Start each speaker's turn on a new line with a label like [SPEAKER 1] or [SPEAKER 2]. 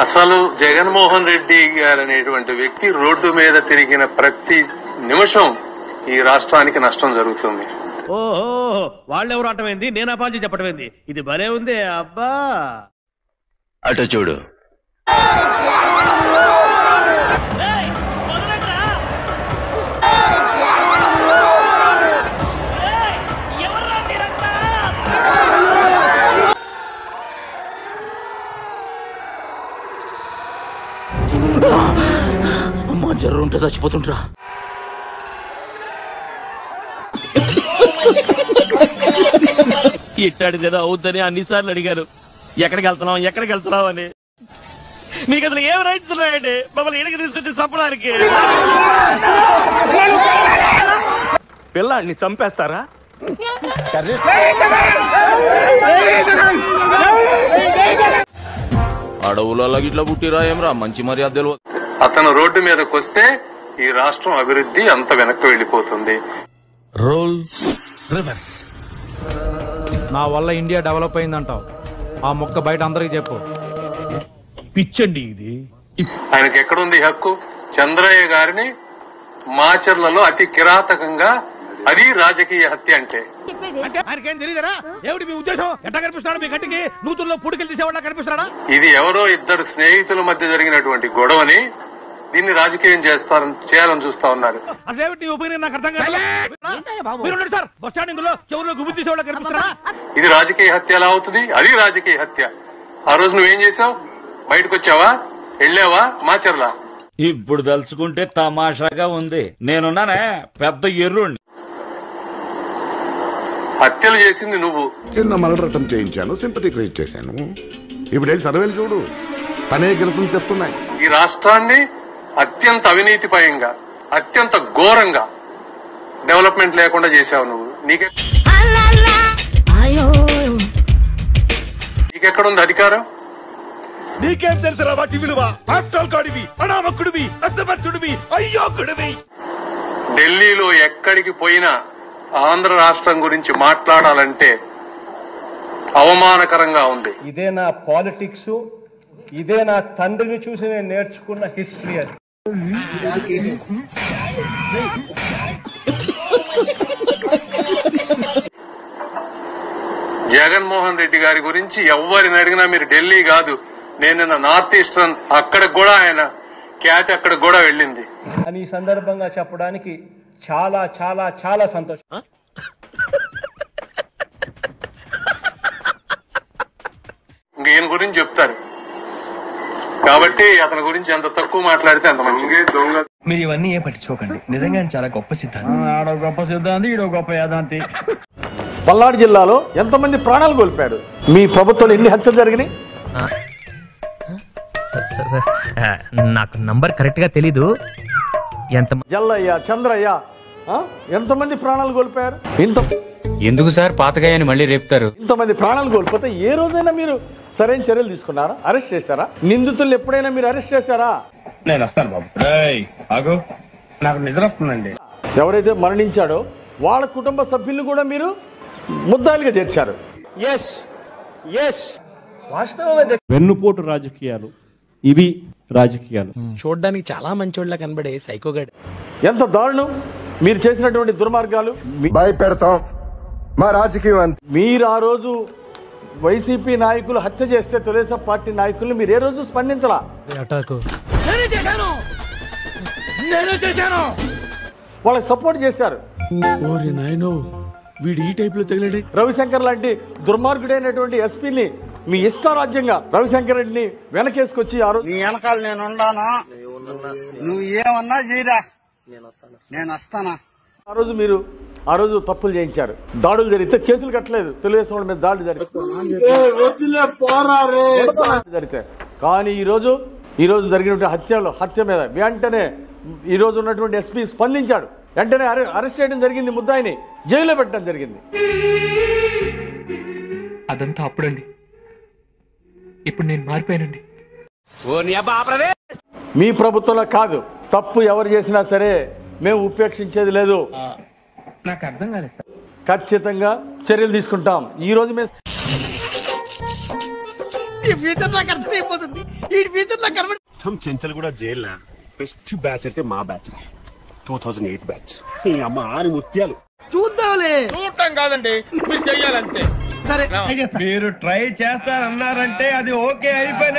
[SPEAKER 1] అసలు జగన్మోహన్ రెడ్డి గారు అనేటువంటి వ్యక్తి రోడ్డు మీద తిరిగిన ప్రతి నిమిషం ఈ రాష్ట్రానికి నష్టం జరుగుతుంది.
[SPEAKER 2] ఓహో, వాళ్ళెవరు అంటమైంది, నేను అపాంచి చెప్పటమైంది. ఇది భలే ఉంది అబ్బా.
[SPEAKER 3] అటు చూడు.
[SPEAKER 4] అమ్మా, జర్రు ఉంటే చచ్చిపోతుంటరా.
[SPEAKER 2] ఇట్టాడిదేదో అవుద్దని అన్నిసార్లు అడిగారు, ఎక్కడికి వెళ్తున్నావు అని. మీకు అసలు ఏం రైట్స్ ఉన్నాయండి మమ్మల్ని ఇడికి తీసుకొచ్చి చంపడానికి? పిల్లాడిని చంపేస్తారా?
[SPEAKER 4] అడవులలో ఇట్లా పుట్టిరా ఏమరా, మంచి మర్యాదలు.
[SPEAKER 1] అతను రోడ్డు మీదకి వస్తే ఈ రాష్ట్రం అభివృద్ధి అంత వెనక్కి వెళ్లిపోతుంది.
[SPEAKER 5] Roles reverse.
[SPEAKER 6] నా వల్ల ఇండియా డెవలప్ అయిందంటావు, ఆ మొక్క బయట అందరికి చెప్పు.
[SPEAKER 5] పిచ్చండి ఇది.
[SPEAKER 1] ఆయనకి ఎక్కడుంది హక్కు? చంద్రయ్య గారిని మాచర్లలో అతి కిరాతకంగా, అది రాజకీయ హత్య అంటే.
[SPEAKER 2] ఆయనకేం తెలియదరా? ఏమిటి మీ ఉద్దేశం? ఎట్లా కనిపిస్తున్నాడు మీ గట్టికి? నూతుల్లో పూడికలు తీసేవాళ్ళ కనిపిస్తున్నాడా?
[SPEAKER 1] ఇది ఎవరో ఇద్దరు స్నేహితుల మధ్య జరిగినటువంటి గొడవని దీన్ని రాజకీయం చేయాలని చూస్తా ఉన్నారు.
[SPEAKER 2] అసలు ఏమిటి ఒపీనియన్ నాకు అర్థం కాదు. సార్ బస్ స్టాండింగ్ లో చెవుల్లో గుబు తీసేవాళ్ళ కనిపిస్తున్నాడా?
[SPEAKER 1] ఇది రాజకీయ హత్య ఎలా అవుతుంది? అది రాజకీయ హత్య. ఆ రోజు నువ్వేం చేసావు? బయటకు వచ్చావా? వెళ్ళావా మాచర్లా?
[SPEAKER 3] ఇప్పుడు తలుచుకుంటే తమాషాగా ఉంది. నేనున్నానే పెద్ద ఎర్రుండి.
[SPEAKER 1] హత్యలు చేసింది నువ్వు.
[SPEAKER 7] చిన్న మలరటం చేయించాను, సింపతి క్రియేట్ చేశాను. ఇప్పుడు వెళ్ళి సర్వేలు చూడు, పనే గెలుపుని చెప్తున్నాయి.
[SPEAKER 1] ఈ రాష్ట్రాన్ని అత్యంత అవినీతిపయంగా, అత్యంత ఘోరంగా డెవలప్మెంట్ లేకుండా చేశావు నువ్వు. నీకెక్కడుంది అధికారం?
[SPEAKER 5] నీకేం తెలుసురా వాటి విలువ? ఆఫ్టర్ గాడివి, అనామకుడివి, అసమర్థుడివి, అయ్యోకుడివి.
[SPEAKER 1] ఢిల్లీలో ఎక్కడికి పోయినా ఆంధ్ర రాష్ట్రం గురించి మాట్లాడాలంటే అవమానకరంగా ఉంది.
[SPEAKER 8] ఇదే నా పాలిటిక్స్, ఇదే నా తండ్రిని చూసి నేను నేర్చుకున్న హిస్టరీ. అది
[SPEAKER 1] జగన్మోహన్ రెడ్డి గారి గురించి ఎవరిని అడిగినా మీరు ఢిల్లీ కాదు, నేను నిన్న నార్త్ ఈస్టర్న్, అక్కడ కూడా ఆయన ఖ్యాతి అక్కడ కూడా వెళ్ళింది
[SPEAKER 8] అని ఈ సందర్భంగా చెప్పడానికి చాలా చాలా చాలా సంతోషం.
[SPEAKER 1] ఈయన గురించి చెప్తారు కాబట్టి అతని గురించి ఎంత తక్కువ మాట్లాడితే అంత మంచిది.
[SPEAKER 9] మీరు ఇవన్నీ ఏం పట్టించుకోకండి, నిజంగా చాలా గొప్ప సిద్ధాంతి.
[SPEAKER 6] ఆడో గొప్ప సిద్ధాంతి, ఈడో గొప్ప యాదాంతి.
[SPEAKER 10] పల్నాడు జిల్లాలో ఎంతమంది ప్రాణాలు కోల్పోయారు? మీ ప్రభుత్వంలో ఎన్ని హత్యలు జరిగినాయి?
[SPEAKER 11] నాకు నంబర్ కరెక్ట్ గా తెలీదు.
[SPEAKER 10] జల్లయ్య, చంద్రయ్య, ఎంతమంది ప్రాణాలు కోల్పోయారు?
[SPEAKER 6] ఎందుకు సార్ పాతగాయని మళ్ళీ రేపుతారు?
[SPEAKER 10] ఇంతమంది ప్రాణాలు కోల్పోతే ఏ రోజైనా మీరు సరైన చర్యలు తీసుకున్నారా? అరెస్ట్ చేశారా? నిందితులు ఎప్పుడైనా మీరు అరెస్ట్ చేశారా?
[SPEAKER 8] నేను వస్తాను బాబు. నాకు నిద్ర వస్తుందండి.
[SPEAKER 10] ఎవరైతే మరణించాడో వాళ్ళ కుటుంబ సభ్యులను కూడా మీరు ముద్దాయిలుగా చేర్చారు.
[SPEAKER 6] వెన్నుపోటు రాజకీయాలు ఇవి. రాజకీయాలు
[SPEAKER 4] చూడడానికి చాలా మంచోళ్ళ కనబడే సైకోగాడు.
[SPEAKER 10] ఎంత దారుణం మీరు చేసినటువంటి దుర్మార్గాలు.
[SPEAKER 7] భయపెడతాం మా రాజకీయం.
[SPEAKER 10] మీరు ఆ రోజు వైసీపీ నాయకులు హత్య చేస్తే తెలుగుదేశం పార్టీ నాయకులు మీరు ఏ రోజు స్పందించరా? వాళ్ళకి సపోర్ట్ చేశారు.
[SPEAKER 5] వీడు ఈ టైప్ లో తగిలాడు.
[SPEAKER 10] రవిశంకర్ లాంటి దుర్మార్గుడైనటువంటి ఎస్పీని మీ ఇష్టారాజ్యంగా రవిశంకర్ రెడ్డిని వెనకేసుకొచ్చి ఆ రోజు
[SPEAKER 8] వెనకాల నేను ఉండానా, నువ్వు ఏమన్నా చేయరా, నేను వస్తానా.
[SPEAKER 10] ఆ రోజు తప్పులు చేయించారు. దాడులు జరిగితే కేసులు కట్టలేదు. తెలుగుదేశం వాళ్ళ మీద దాడులు జరిగితే కానీ ఈ రోజు జరిగినటువంటి హత్య మీద వెంటనే ఈ రోజు ఉన్నటువంటి ఎస్పీ స్పందించాడు. వెంటనే అరెస్ట్ చేయడం జరిగింది, ముద్దాయిని జైల్లో పెట్టడం జరిగింది.
[SPEAKER 11] అదంతా అప్పుడండి, ఇప్పుడు నేను మారిపోయానండి.
[SPEAKER 10] మీ ప్రభుత్వంలో కాదు, తప్పు ఎవరు చేసినా సరే మేము ఉపేక్షించేది లేదు.
[SPEAKER 11] నాకు అర్థం కాలేదు సార్.
[SPEAKER 10] ఖచ్చితంగా చర్యలు తీసుకుంటాం. ఈ రోజు మేము
[SPEAKER 2] ఈ ఫ్యూచర్ నాకు అర్థమైపోతుంది. ఈ ఫ్యూచర్ నాకు కనబడి
[SPEAKER 5] చెంచల్ కూడా జైల్లో బెస్ట్ బ్యాచ్ అంటే మా బ్యాచ్ 2008 బ్యాచ్. ఈ అమ్మ ఆని ముత్యాలు.
[SPEAKER 2] చూద్దాంలే.
[SPEAKER 5] చూడటం కాదండి, మీరు చెయ్యాలంతే.
[SPEAKER 2] సరే
[SPEAKER 9] మీరు ట్రై చేస్తారన్నారంటే అది ఓకే అయిపోయిన